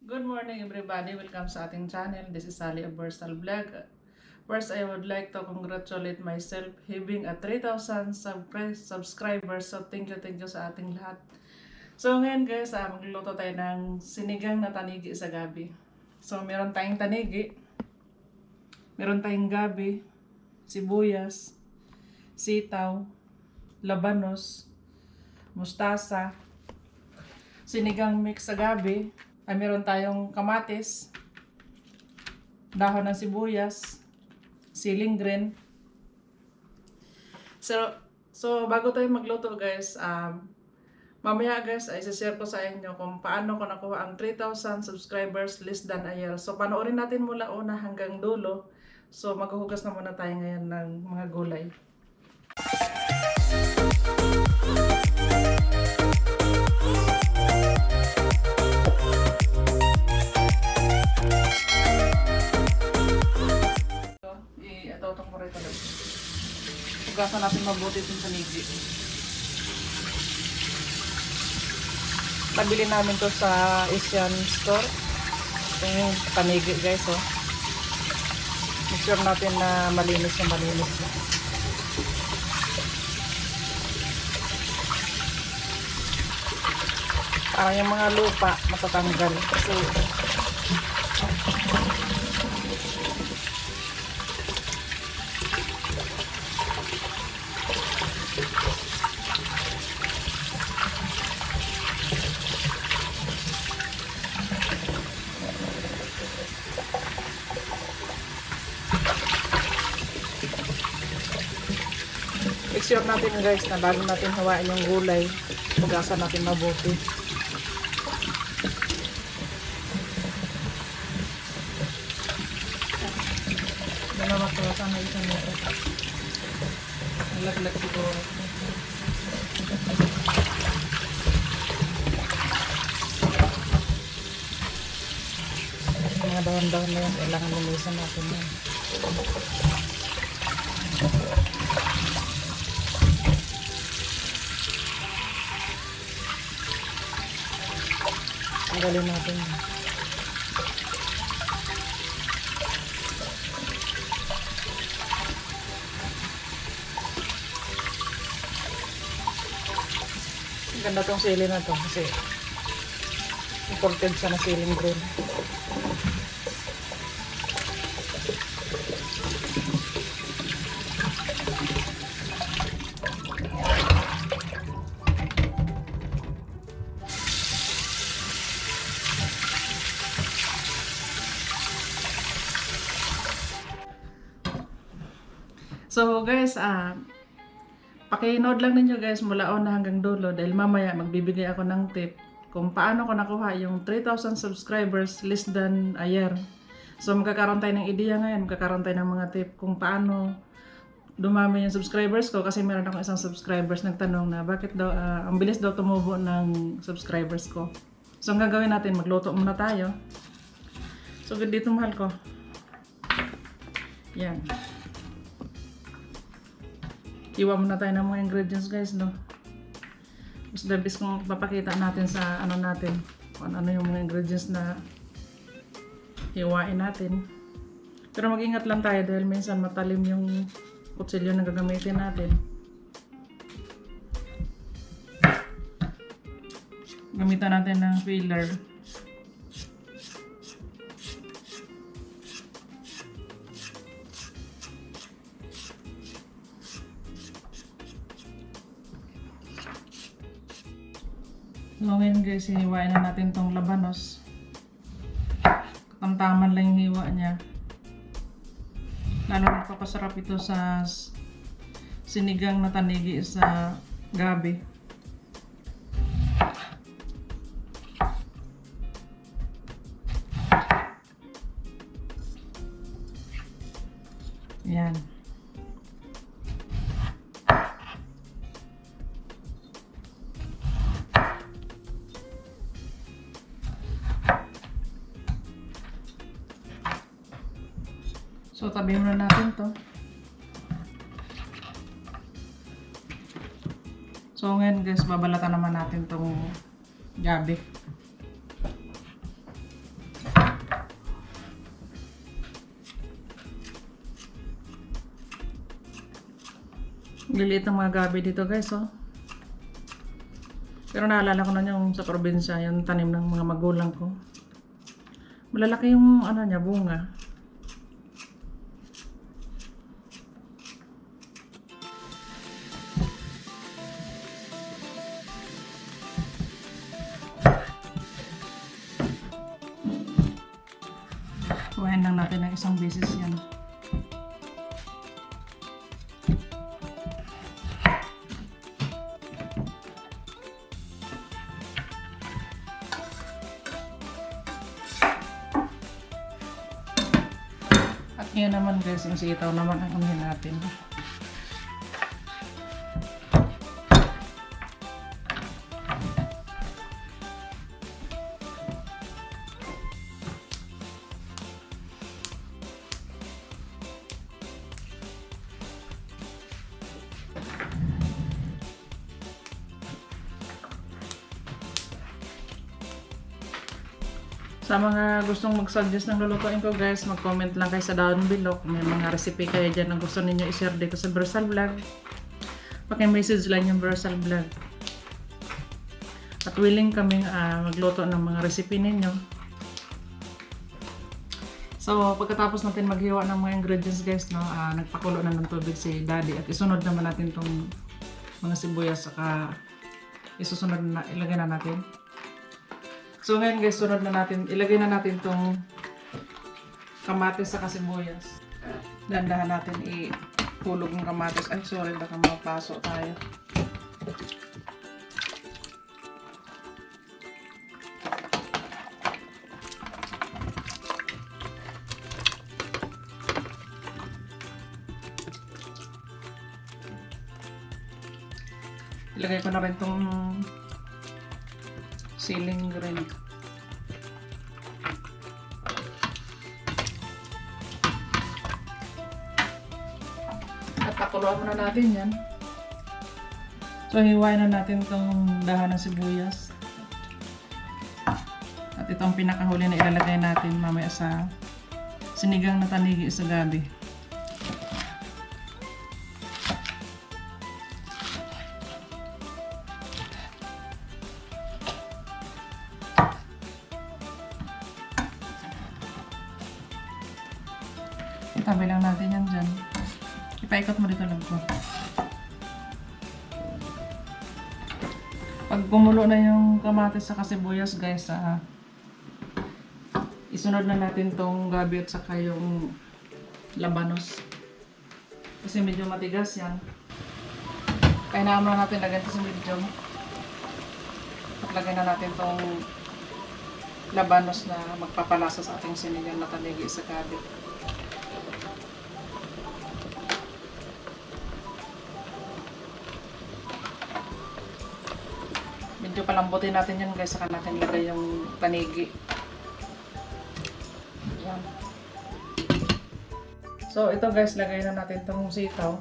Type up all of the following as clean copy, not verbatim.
Good morning everybody, welcome sa ating channel. This is Sally Abersal Vlog. First, I would like to congratulate myself having a 3,000 subscribers. So thank you sa ating lahat. So ngayon guys, magluluto tayo ng sinigang na tanigi sa gabi. So meron tayong tanigi, meron tayong gabi, sibuyas, sitaw, labanos, mustasa, sinigang mix sa gabi. Ay meron tayong kamatis, dahon ng sibuyas, siling green. So bago tayo magluto guys, mamaya guys ay share ko sa inyo kung paano ko nakuha ang 3,000 subscribers less than a year. So panoorin natin mula una hanggang dulo. So maghuhugas na muna tayo ngayon ng mga gulay. Itotong ko rin ito. Hugasan natin mabuti itong tanigi. Nabili namin to sa Asian store. Ito yung tanigi guys. Oh. Make sure natin na malinis na malinis na. Parang yung mga lupa matatanggal. Kasi make sure natin guys na bago natin hawain yung gulay, hugasan natin mabuti. Hindi na magkawasan na isang nito. Nalaglag siguro. Mga dahan-dahan na yan, kailangan lumisan natin yan. Tanggalin natin yan. Ganda tong sili na to kasi imported siya na siling green. So guys, pakinood lang ninyo guys mula una hanggang dulo dahil mamaya magbibigay ako ng tip kung paano ko nakuha yung 3,000 subscribers less than a year. So magkakaroon tayo ng ideya ngayon, magkakaroon tayo ng mga tip kung paano dumami yung subscribers ko kasi meron akong isang subscribers nagtanong na bakit daw ang bilis daw tumubo ng subscribers ko. So ang gagawin natin, magluto muna tayo. So dito mahal ko. Yan. Iwa muna tayo ng mga ingredients guys, no? Mas the best kung papakita natin sa ano natin, kung ano yung mga ingredients na hiwain natin. Pero mag-ingat lang tayo dahil minsan matalim yung kutsilyo na gagamitin natin. Gamitan natin ng filler. So ngayon guys, hiniwain na natin tong labanos. Tamtaman lang yung hiwa niya. Lalo napapasarap ito sa sinigang na tanigi sa gabi. Yan. So, tabi muna natin to. So ngayon guys, babalatan naman natin tong gabi. Liliit ng mga gabi dito guys, oh. Pero naalala ko na yung sa probinsya, yung tanim ng mga magulang ko. Malalaki yung ano niya, bunga. Kuhain lang natin ng isang beses yan. At ngayon naman guys, yung sitaw naman ang anuhin natin. Sa mga gustong mag-suggest ng lulutuin ko guys, mag-comment lang kayo sa down below kung may mga recipe kayo dyan na gusto ninyo i-share dito sa Bersal Vlog. Paki-message lang yung Bersal Vlog. At willing kaming magluto ng mga recipe ninyo. So, pagkatapos natin maghiwa ng mga ingredients guys, no, nagpakulo na ng tubig si Daddy at isunod naman natin itong mga sibuyas saka isusunod na, ilagay na natin. So ngayon guys, sunod na natin, ilagay na natin tong kamatis sa sibuyas. Dandahan natin ihulog ng kamatis. Ay sorry, baka mapaso tayo. Ilagay ko na rin tong siling green. At pakuluan muna natin yan. So hiwain na natin itong dahan ng sibuyas. At itong pinakahuli na ilalagay natin mamaya sa sinigang na tanigi sa gabi. Itabi lang natin yan dyan. Ipaikot mo dito lang ko. Pag kumulo na yung kamatis sa sibuyas guys, isunod na natin tong gabi at saka yung labanos. Kasi medyo matigas yan. Kaya naman natin lagyan sa medium. At lagyan na natin tong labanos na magpapalasa sa ating sinigang na tanigi sa gabi. Medyo palambutin natin yan guys, saka natin lagay yung tanigi. Yan. So ito guys, lagay na natin itong sitaw.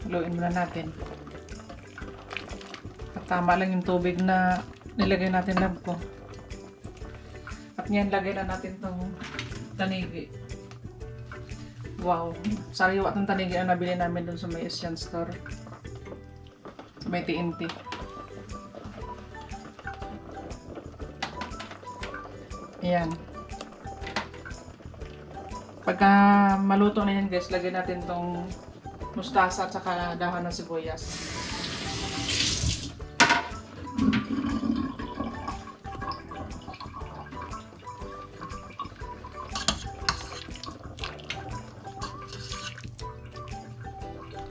Haluin muna natin. Tama lang yung tubig na nilagay natin lab ko. At ngayon lagay na natin itong tanigi. Wow! Sariwa itong tanigi na nabili namin dun sa may Asian store. Sa may TNT. Ayan. Pagka maluto na yan guys, lagay natin itong mustasa at saka dahan ng sibuyas.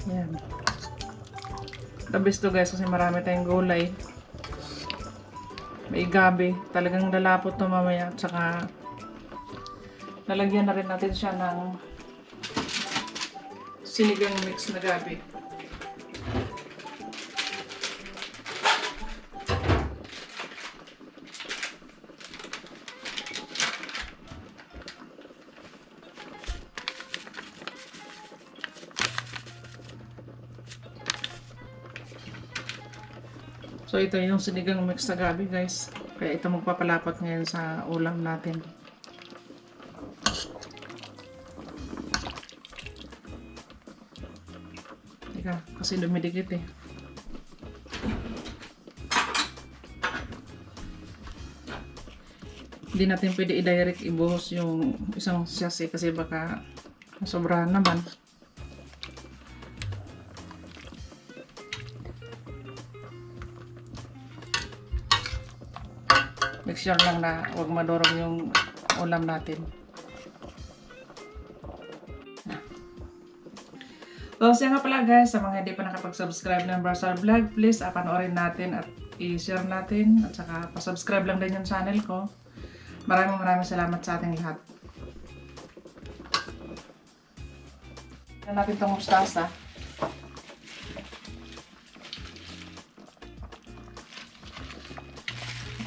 Yan. The best to guys kasi marami tayong gulay. May gabi. Talagang lalapot to mamaya. At saka lalagyan na rin natin siya ng sinigang mix na gabi. So ito yung sinigang mix sa gabi guys. Kaya ito magpapalapat ngayon sa ulam natin. Teka, kasi dumidikit eh. Hindi natin pwede i-direct ibuhos yung isang sachet kasi baka sobrahan naman. Make sure lang na huwag madurog yung ulam natin. So, siya nga pala guys, sa mga hindi pa nakapag-subscribe ng Barsal Vlog, please panoorin natin at i-share natin at saka pa-subscribe lang din yung channel ko. Maraming salamat sa ating lahat. Tignan natin itong mustasa.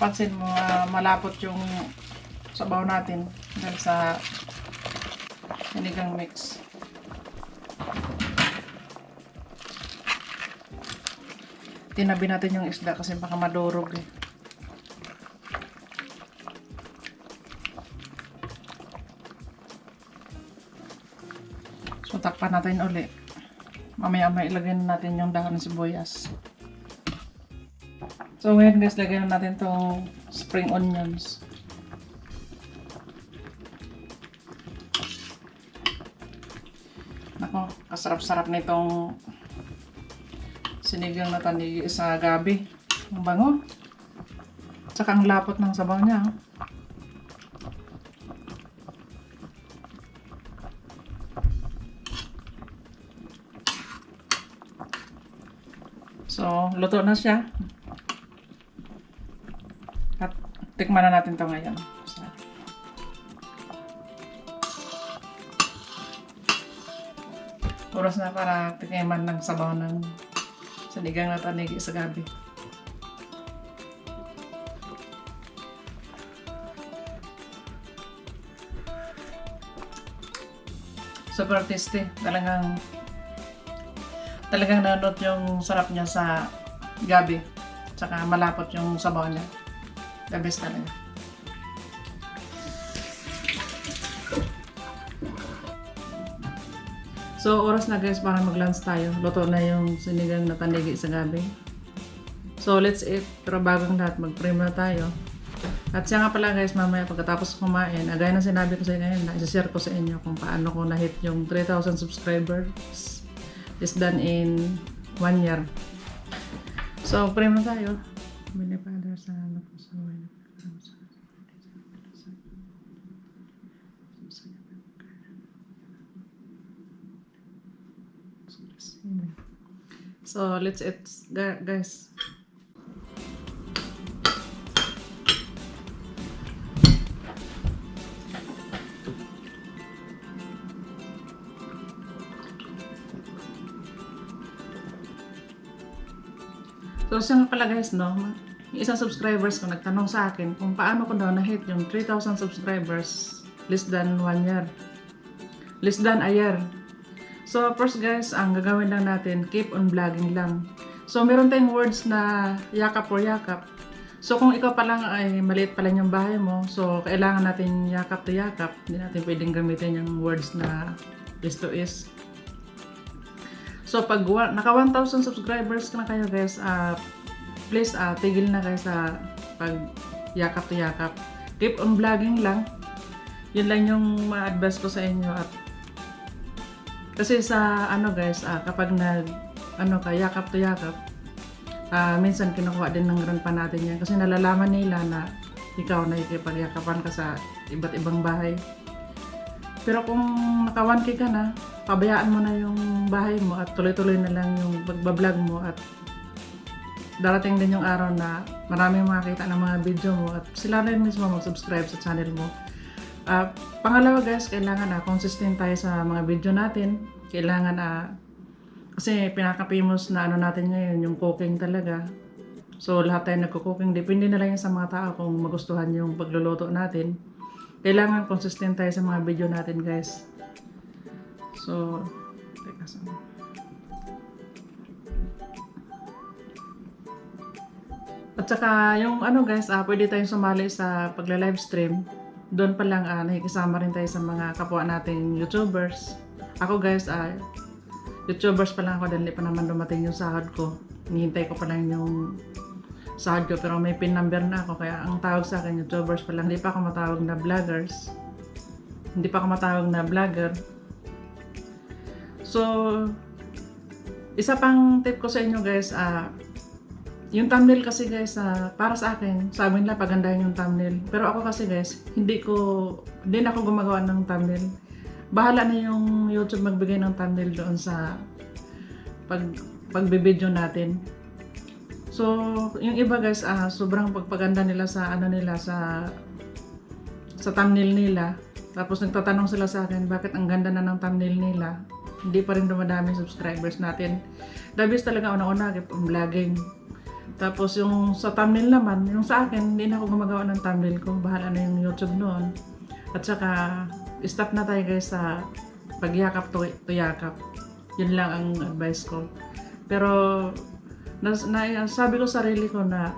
Pansin mo, malapot yung sabaw natin dahil sa sinigang mix. Tinabi natin yung isda kasi baka madurog eh. So takpan natin ulit. Mamaya ilagay natin yung dahon ng sibuyas. So ngayon guys, lagyan natin tong spring onions. Nako, kasarap-sarap na itong sinigang na tanigi sa gabi. Ang bango. Tsaka ang lapot ng sabaw niya. So, luto na siya. At tikman na natin to ngayon. Oras na para tikiman ng sabaw ng sinigang na tanigi sa gabi. Super tasty. Talagang nanot yung sarap niya sa gabi. Tsaka malapot yung sabaw niya. The best talaga. So, oras na guys para mag-lunch tayo. Luto na yung sinigang na tanigi sa gabi. So, let's eat. Pero bagong lahat, mag-pray muna tayo. At siya nga pala guys, mamaya pagkatapos kumain, gaya na sinabi ko sa inyo ngayon, isa-share ko sa inyo kung paano ko na-hit yung 3,000 subscribers. Is done in 1 year. So, pray muna tayo. Bili Father, sa anak ko sa way. So, let's eat, guys. So, siya nga pala guys, no? Yung isang subscribers ko nagtanong sa akin kung paano ko daw na-hit yung 3,000 subscribers less than 1 year. Less than a year. So, first guys, ang gagawin lang natin, keep on vlogging lang. So, meron tayong words na yakap or yakap. So, kung ikaw pa lang ay maliit pa lang yung bahay mo, so, kailangan natin yakap to yakap. Hindi natin pwedeng gamitin yung words na is to is. So, pag naka 1,000 subscribers na kayo guys, please tigil na kayo sa pag yakap to yakap. Keep on vlogging lang. Yun lang yung ma-advise ko sa inyo. At kasi sa guys, kapag yakap to yakap, minsan kinukuha din ng grandpa natin yan. Kasi nalalaman nila na ikaw na ikipagyakapan ka sa iba't ibang bahay. Pero kung naka 1K ka na, pabayaan mo na yung bahay mo at tuloy-tuloy na lang yung pagbablog mo at darating din yung araw na maraming makakita ng mga video mo at sila rin mismo mag-subscribe sa channel mo. Pangalawa guys, kailangan consistent tayo sa mga video natin. Kailangan kasi pinaka-famous na natin ngayon, yung cooking talaga. So lahat tayo nagko-cooking, depende na lang yan sa mga tao kung magustuhan yung pagluluto natin. Kailangan consistent tayo sa mga video natin guys. So, teka saan. At saka yung ano guys, pwede tayong sumali sa pagla-livestream. Doon pa lang nakikisama rin tayo sa mga kapwa nating YouTubers. Ako guys, YouTubers pa lang ako dahil di pa naman dumating yung sahod ko. Hinihintay ko pa lang yung sahod ko pero may PIN number na ako kaya ang tawag sa akin YouTubers pa lang. Hindi pa ako matawag na vloggers. Hindi pa ako matawag na vlogger. So, isa pang tip ko sa inyo guys, yung thumbnail kasi guys, para sa akin, sabi nila pagandahin yung thumbnail. Pero ako kasi guys, hindi na ako gumagawa ng thumbnail. Bahala na yung YouTube magbigay ng thumbnail doon sa pagbibideo natin. So, yung iba guys, sobrang pagpaganda nila sa sa thumbnail nila. Tapos nagtatanong sila sa akin, bakit ang ganda na ng thumbnail nila? Hindi pa rin dumadami subscribers natin. Dabis talaga una-una, vlogging. Tapos yung sa thumbnail naman, yung sa akin, hindi na ako gumagawa ng thumbnail ko. Bahala na yung YouTube noon. At saka, stop na tayo guys sa pagyakap to yakap. Yun lang ang advice ko. Pero, sabi ko sa sarili ko na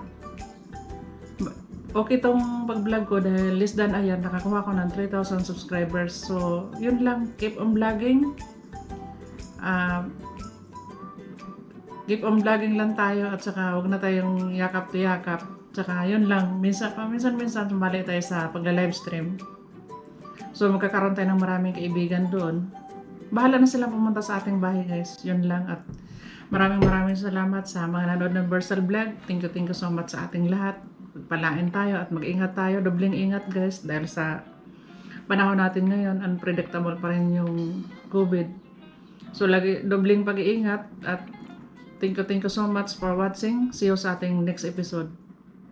okay tong pag-vlog ko dahil less than ayan, nakakuha ko ng 3,000 subscribers. So, yun lang. Keep on vlogging. Keep on vlogging lang tayo at saka huwag na tayong yakap to yakap. Tsaka yun lang, minsan sumali tayo sa pagla-livestream. So magkakaroon tayo ng maraming kaibigan doon. Bahala na silang pumunta sa ating bahay guys. Yun lang at maraming salamat sa mga nanood ng Versal Vlog. Thank you so much sa ating lahat. Palain tayo at mag-ingat tayo. Dobling ingat guys dahil sa panahon natin ngayon, unpredictable pa rin yung COVID. So lagi dobling pag-iingat at thank you so much for watching. See you sa ating next episode.